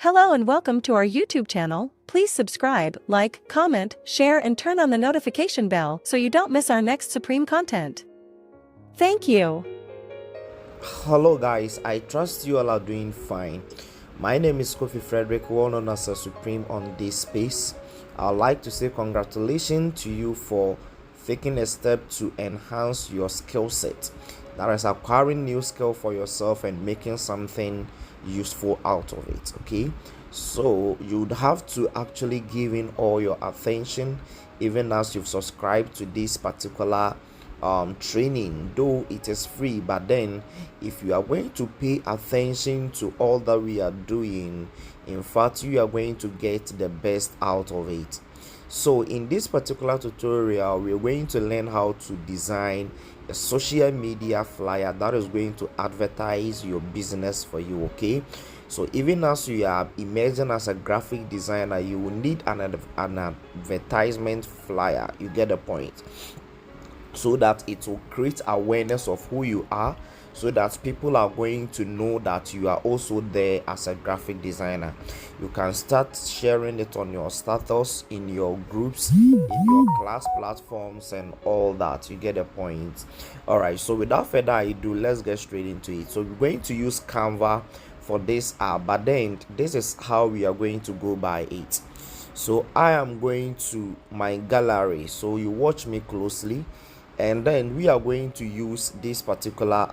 Hello and welcome to our YouTube channel. Please subscribe, like, comment, share and turn on the notification bell so you don't miss our next Supreme content. Thank you. Hello guys, I trust you all are doing fine. My name is Kofi Frederick, well known as a Supreme on this space. I'd like to say congratulations to you for taking a step to enhance your skill set. That is acquiring new skill for yourself and making something useful out of it. Okay, so you'd have to actually give in all your attention even as you've subscribed to this particular training, though it is free. But then if you are going to pay attention to all that we are doing, in fact you are going to get the best out of it. So in this particular tutorial, we're going to learn how to design a social media flyer that is going to advertise your business for you. Okay, so even as you are emerging as a graphic designer, you will need an advertisement flyer. You get the point? So that it will create awareness of who you are, so that people are going to know that you are also there as a graphic designer. You can start sharing it on your status, in your groups, in your class platforms and all that. You get the point? All right, so without further ado, let's get straight into it. So we're going to use Canva for this app, but then this is how we are going to go by it. So I am going to my gallery, so you watch me closely, and then we are going to use this particular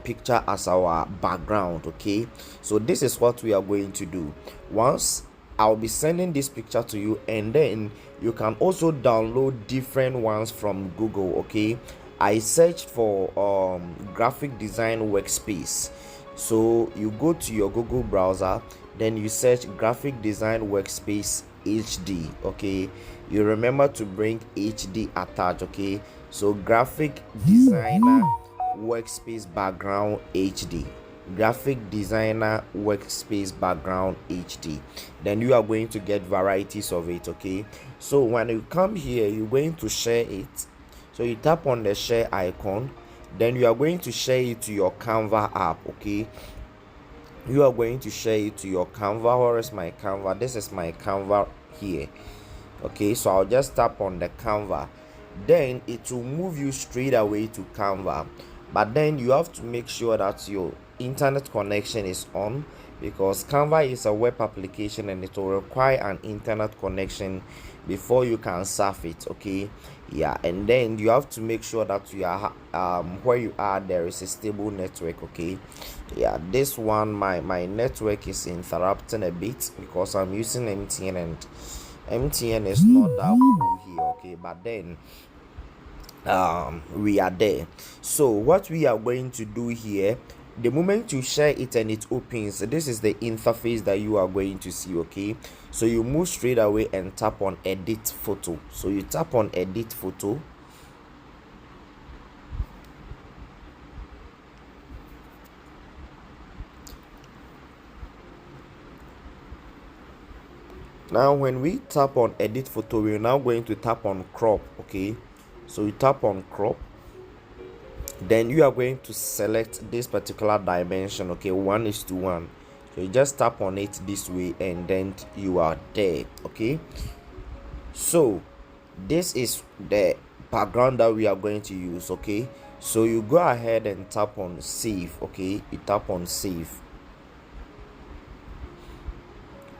picture as our background. Okay, so this is what we are going to do. Once I'll be sending this picture to you, and then you can also download different ones from Google. Okay, I searched for graphic design workspace. So you go to your Google browser, then you search graphic design workspace HD. Okay, you remember to bring HD attached. Okay, so graphic designer workspace background HD, graphic designer workspace background HD. Then you are going to get varieties of it. Okay, so when you come here, you're going to share it. So you tap on the share icon, then you are going to share it to your Canva app. Okay, you are going to share it to your Canva. Where is my Canva? This is my Canva here. Okay, so I'll just tap on the Canva, then it will move you straight away to Canva. But then you have to make sure that your internet connection is on, because Canva is a web application and it will require an internet connection before you can surf it. Okay, yeah, and then you have to make sure that you are where you are there is a stable network. Okay, yeah, this one my network is interrupting a bit because I'm using MTN, and MTN is not that cool here. Okay, but then we are there. So what we are going to do here, the moment you share it and it opens, this is the interface that you are going to see. Okay, so you move straight away and tap on edit photo. So you tap on edit photo, now when we tap on edit photo, we're now going to tap on crop. Okay, so you tap on crop, then you are going to select this particular dimension. Okay, 1:1. So you just tap on it this way and then you are there. Okay, so this is the background that we are going to use. Okay, so you go ahead and tap on save. Okay, you tap on save.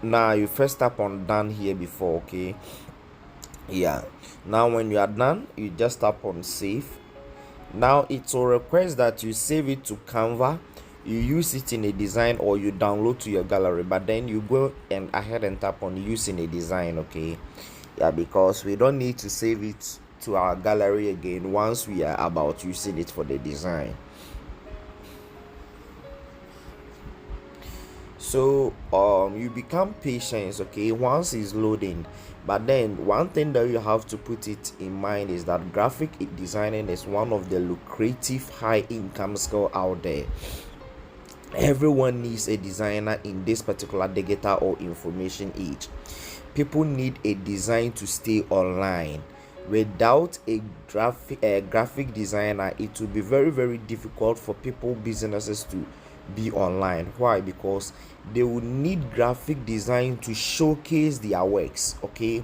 Now you first tap on done here before. Okay, yeah, now when you are done, you just tap on save. Now it will request that you save it to Canva, you use it in a design, or you download to your gallery. But then you go and ahead and tap on use in a design. Okay, yeah, because we don't need to save it to our gallery again once we are about using it for the design. So you become patient. Okay, once it's loading. But then one thing that you have to put it in mind is that graphic designing is one of the lucrative high income skill out there. Everyone needs a designer in this particular digital or information age. People need a design to stay online. without a graphic designer, it will be very, very difficult for businesses to be online. Why? Because they will need graphic design to showcase their works, okay,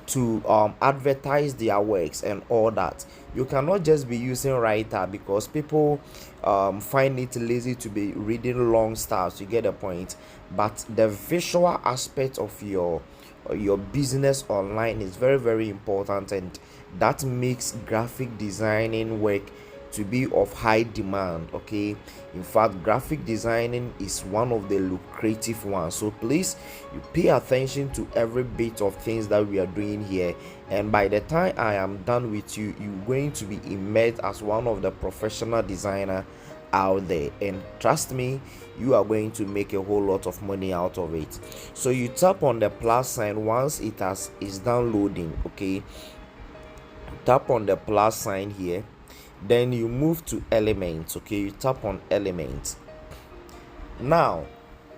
to advertise their works and all that. You cannot just be using writer, because people find it lazy to be reading long stuff. You get the point. But the visual aspect of your business online is very, very important, and that makes graphic designing work to be of high demand. Okay, in fact, graphic designing is one of the lucrative ones. So please, you pay attention to every bit of things that we are doing here, and by the time I am done with you, you're going to be immersed as one of the professional designer out there, and trust me, you are going to make a whole lot of money out of it. So you tap on the plus sign once is downloading. Okay, tap on the plus sign here, then you move to elements. Okay, you tap on elements. Now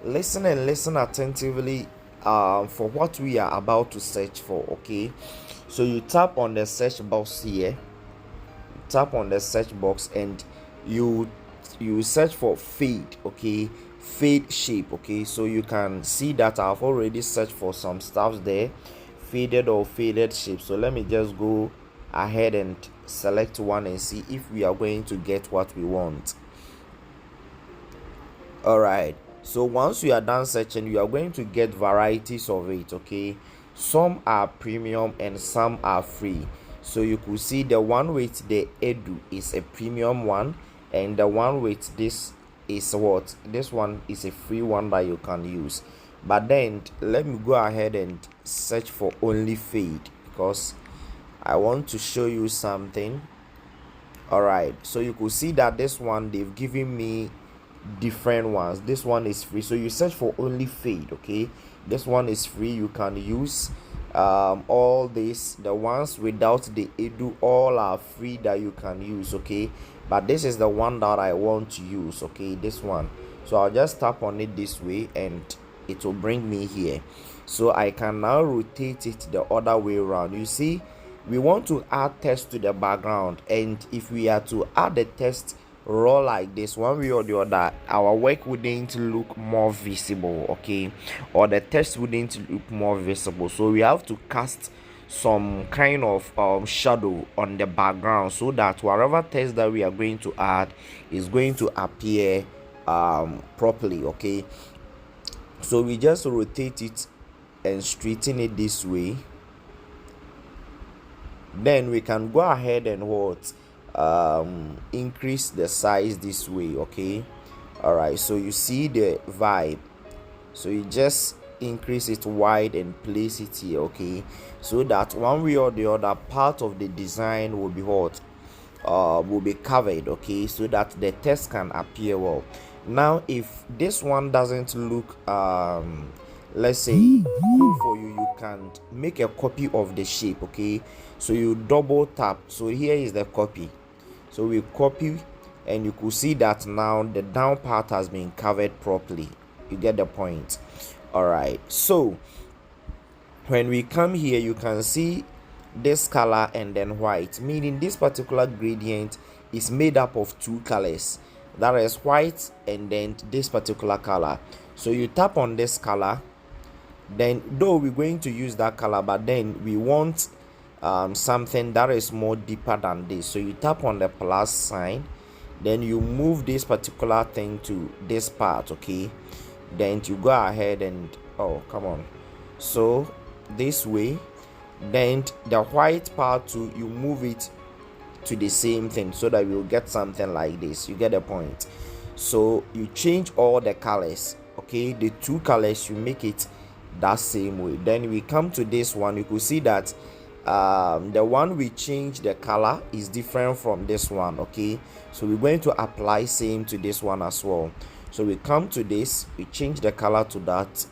listen and listen attentively for what we are about to search for. Okay, so you tap on the search box here, tap on the search box, and you search for fade. Okay, fade shape. Okay, so you can see that I've already searched for some stuff there, faded or faded shape. So let me just go ahead and select one and see if we are going to get what we want. All right, so once you are done searching, you are going to get varieties of it. Okay, some are premium and some are free. So you could see the one with the edu is a premium one, and the one with this is what? This one is a free one that you can use. But then let me go ahead and search for only fade, because I want to show you something. All right, so you could see that this one, they've given me different ones. This one is free, so you search for only fade. Okay, this one is free, you can use all this. The ones without the edu, all are free that you can use. Okay, but this is the one that I want to use. Okay, this one. So I'll just tap on it this way and it will bring me here. So I can now rotate it the other way around. You see, we want to add text to the background, and if we are to add the text raw like this, one way or the other, our work wouldn't look more visible. Okay, or the text wouldn't look more visible. So we have to cast some kind of shadow on the background, so that whatever text that we are going to add is going to appear properly. Okay, so we just rotate it and straighten it this way. Then we can go ahead and what, increase the size this way. Okay, all right, so you see the vibe, so you just increase it wide and place it here. Okay, so that one way or the other, part of the design will be what, will be covered. Okay, so that the text can appear well. Now if this one doesn't look let's say cool for you, you can make a copy of the shape. Okay, so you double tap. So here is the copy, so we copy, and you could see that now the down part has been covered properly. You get the point. All right, so when we come here, you can see this color and then white, meaning this particular gradient is made up of two colors, that is white and then this particular color. So you tap on this color, then though we're going to use that color, but then we want something that is more deeper than this. So you tap on the plus sign, then you move this particular thing to this part. Okay, then you go ahead and, oh come on, so this way, then the white part too, you move it to the same thing, so that we'll get something like this. You get the point. So you change all the colors. Okay, the two colors, you make it that same way. Then we come to this one, you could see that the one we change the color is different from this one. Okay, so we're going to apply same to this one as well. So we come to this, we change the color to that,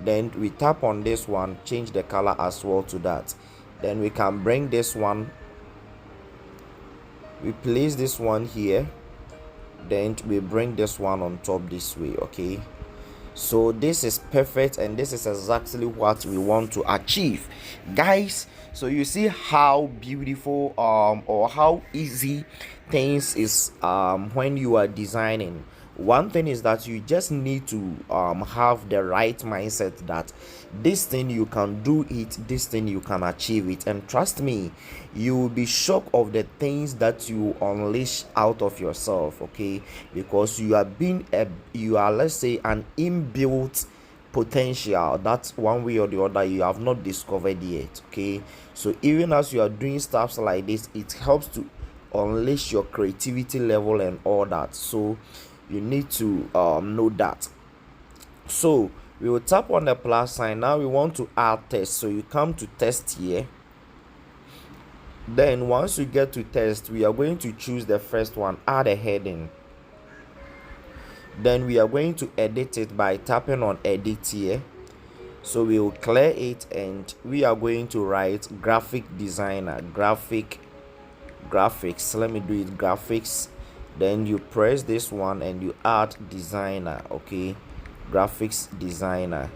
then we tap on this one, change the color as well to that. Then we can bring this one, we place this one here, then we bring this one on top this way. Okay, So this is perfect, and this is exactly what we want to achieve, guys. So you see how beautiful or how easy things is when you are designing. One thing is that you just need to have the right mindset that this thing you can do it, this thing you can achieve it, and trust me, you will be shocked of the things that you unleash out of yourself, okay? Because you are let's say an inbuilt potential that's one way or the other you have not discovered yet, okay? So even as you are doing stuff like this, it helps to unleash your creativity level and all that. So you need to know that. So we will tap on the plus sign. Now we want to add test, so you come to test here. Then once you get to test, we are going to choose the first one, add a heading. Then we are going to edit it by tapping on edit here. So we will clear it, and we are going to write graphic designer, graphics. Let me do it, graphics. Then you press this one and you add designer, okay? Graphics designer.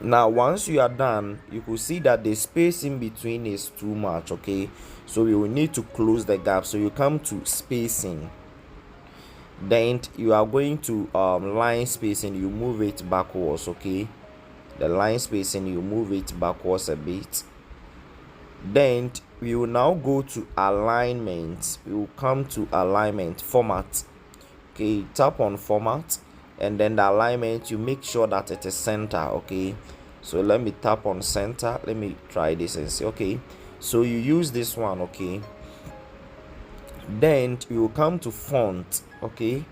Now once you are done, you could see that the space in between is too much, okay? So we will need to close the gap. So you come to spacing, then you are going to line spacing, you move it backwards, okay? The line spacing, you move it backwards a bit. Then we will now go to alignment. We will come to alignment, format, okay? Tap on format, and then the alignment, you make sure that it is center, okay? So let me tap on center. Let me try this and see, okay? So you use this one, okay? Then you will come to font, okay?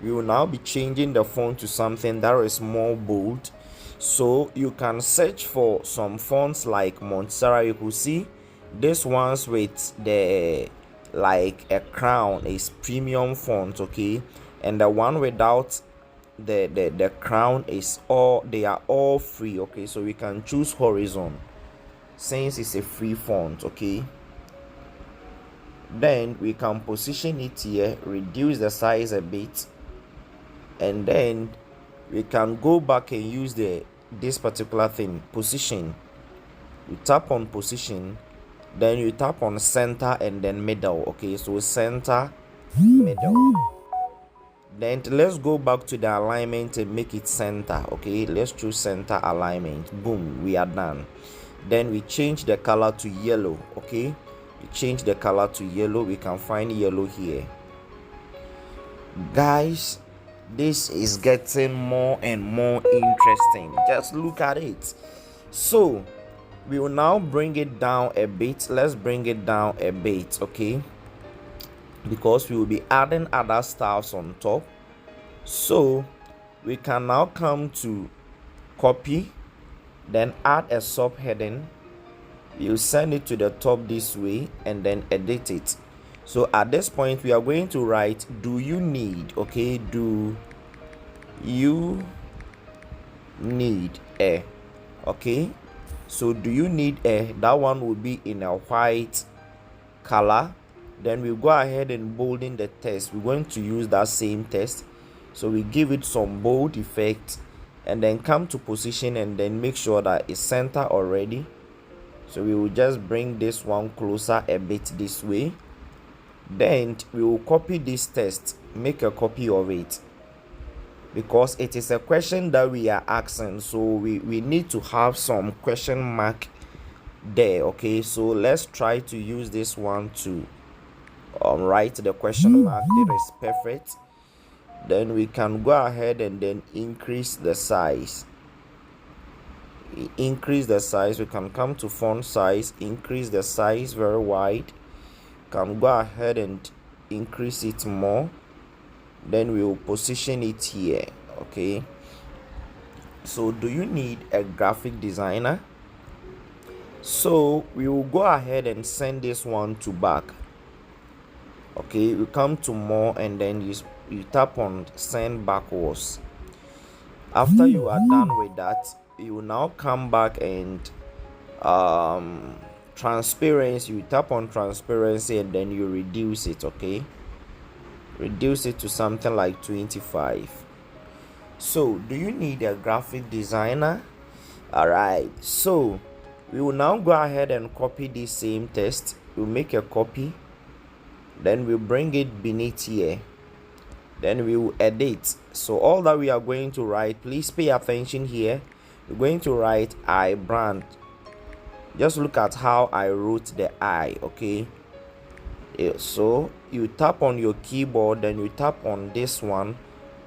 We will now be changing the font to something that is more bold. So you can search for some fonts like Montserrat. You could see this ones with the like a crown is premium font, okay? And the one without the crown is they are all free, okay? So we can choose horizon since it's a free font, okay? Then we can position it here, reduce the size a bit, and then we can go back and use this particular thing, position. You tap on position, then you tap on center and then middle, okay? So center, middle. Then let's go back to the alignment and make it center, okay? Let's choose center alignment. Boom, we are done. Then we change the color to yellow, okay? We change the color to yellow. We can find yellow here, guys. This is getting more and more interesting. Just look at it. So we will now bring it down a bit. Let's bring it down a bit, okay? Because we will be adding other styles on top. So we can now come to copy, then add a subheading. You send it to the top this way and then edit it. So at this point we are going to write, do you need, okay? Do you need a, okay? So do you need a, that one will be in a white color. Then we go ahead and bolding the text. We're going to use that same text, so we give it some bold effect, and then come to position and then make sure that it's center already. So we will just bring this one closer a bit this way. Then we will copy this text, make a copy of it, because it is a question that we are asking, so we need to have some question mark there, okay? So let's try to use this one to write the question mark. That is perfect. Then we can go ahead and then increase the size. We can come to font size, increase the size very wide. Can go ahead and increase it more. Then we will position it here, okay? So do you need a graphic designer? So we will go ahead and send this one to back, okay? We come to more and then you tap on send backwards. After you are done with that, you will now come back and transparency, you tap on transparency and then you reduce it, okay? Reduce it to something like 25. So do you need a graphic designer? All right, so we will now go ahead and copy this same text. We'll make a copy, then we'll bring it beneath here, then we will edit. So all that we are going to write, please pay attention here. We're going to write I brand. Just look at how I wrote the I, okay? So you tap on your keyboard, then you tap on this one,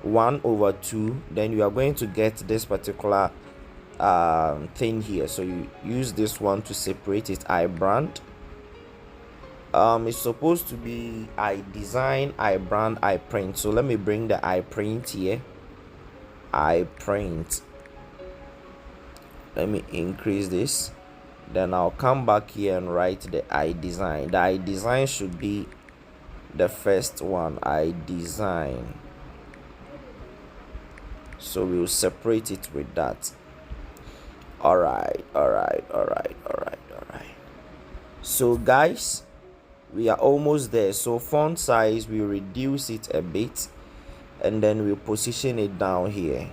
1/2, then you are going to get this particular thing here. So you use this one to separate it. I brand. It's supposed to be I design, I brand, I print. So let me bring the I print here. I print. Let me increase this. Then I'll come back here and write the I design. The I design should be the first one. I design. So we'll separate it with that. All right. So guys, we are almost there. So font size, we reduce it a bit, and then we'll position it down here.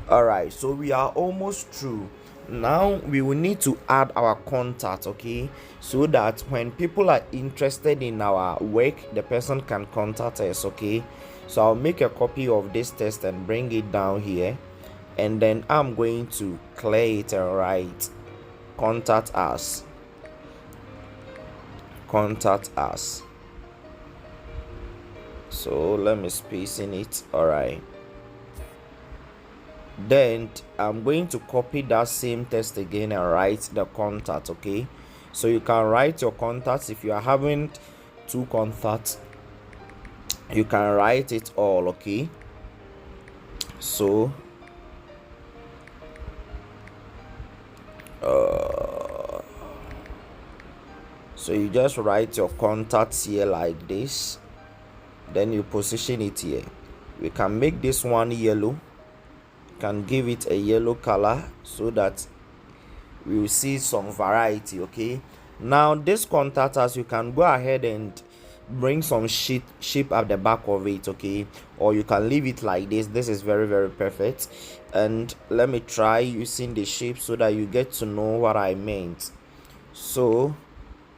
All right, so we are almost through. Now we will need to add our contact, okay, so that when people are interested in our work, the person can contact us, okay? So I'll make a copy of this text and bring it down here, and then I'm going to clear it and write contact us. So let me space in it. All right, then I'm going to copy that same text again and write the contact, okay? So you can write your contacts. If you are having 2 contacts, you can write it all, okay? So you just write your contacts here like this, then you position it here. We can make this one yellow, can give it a yellow color so that we will see some variety, okay? Now this contact us, you can go ahead and bring some shape at the back of it, okay? Or you can leave it like this. This is very perfect. And let me try using the shape so that you get to know what I meant. So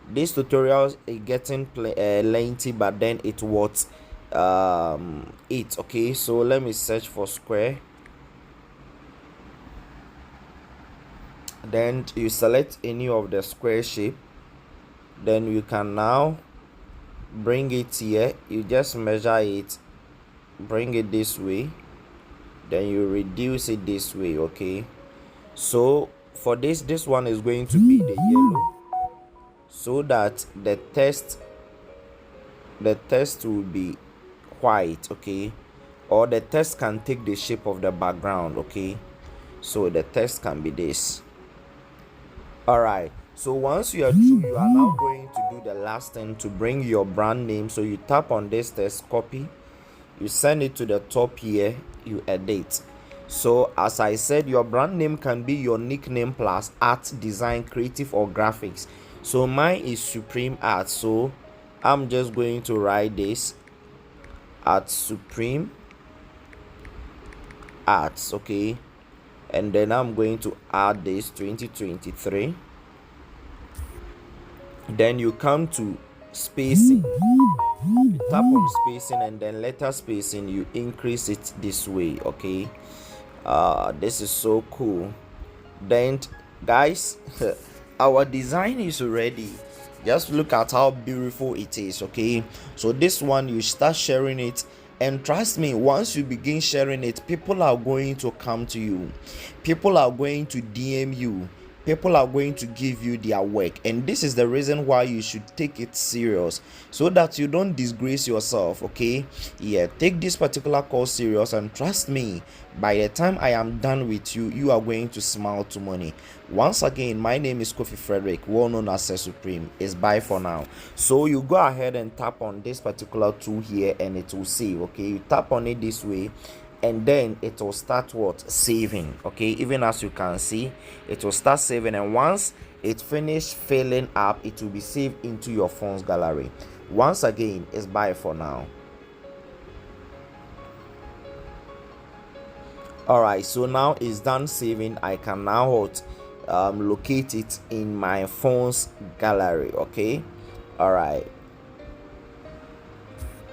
this tutorial is getting lengthy, but then it was it, okay? So let me search for square, then you select any of the square shape, then you can now bring it here. You just measure it, bring it this way, then you reduce it this way, okay? So for this one is going to be the yellow, so that the text will be white, okay? Or the text can take the shape of the background, okay? So the text can be this. All right, so once you are through, you are now going to do the last thing to bring your brand name. So you tap on this text, copy, you send it to the top here, you edit. So as I said, your brand name can be your nickname plus art, design, creative, or graphics. So mine is Supreme Art, so I'm just going to write this at Supreme Arts, okay? And then I'm going to add this 2023. Then you come to spacing, you tap on spacing, and then letter spacing, you increase it this way, okay? This is so cool. Then guys, our design is ready. Just look at how beautiful it is, okay? So this one, you start sharing it, and trust me, once you begin sharing it, people are going to come to you, people are going to DM you, people are going to give you their work. And this is the reason why you should take it serious, so that you don't disgrace yourself, okay? Yeah, take this particular course serious, and trust me, by the time I am done with you, you are going to smile to money. Once again, my name is Kofi Frederick, well known as Supreme. It's bye for now. So you go ahead and tap on this particular tool here, and it will save, okay? You tap on it this way, and then it will start saving, okay? Even as you can see, it will start saving, and once it finished filling up, it will be saved into your phone's gallery. Once again, it's bye for now. All right, so now it's done saving. I can now locate it in my phone's gallery. Okay, all right,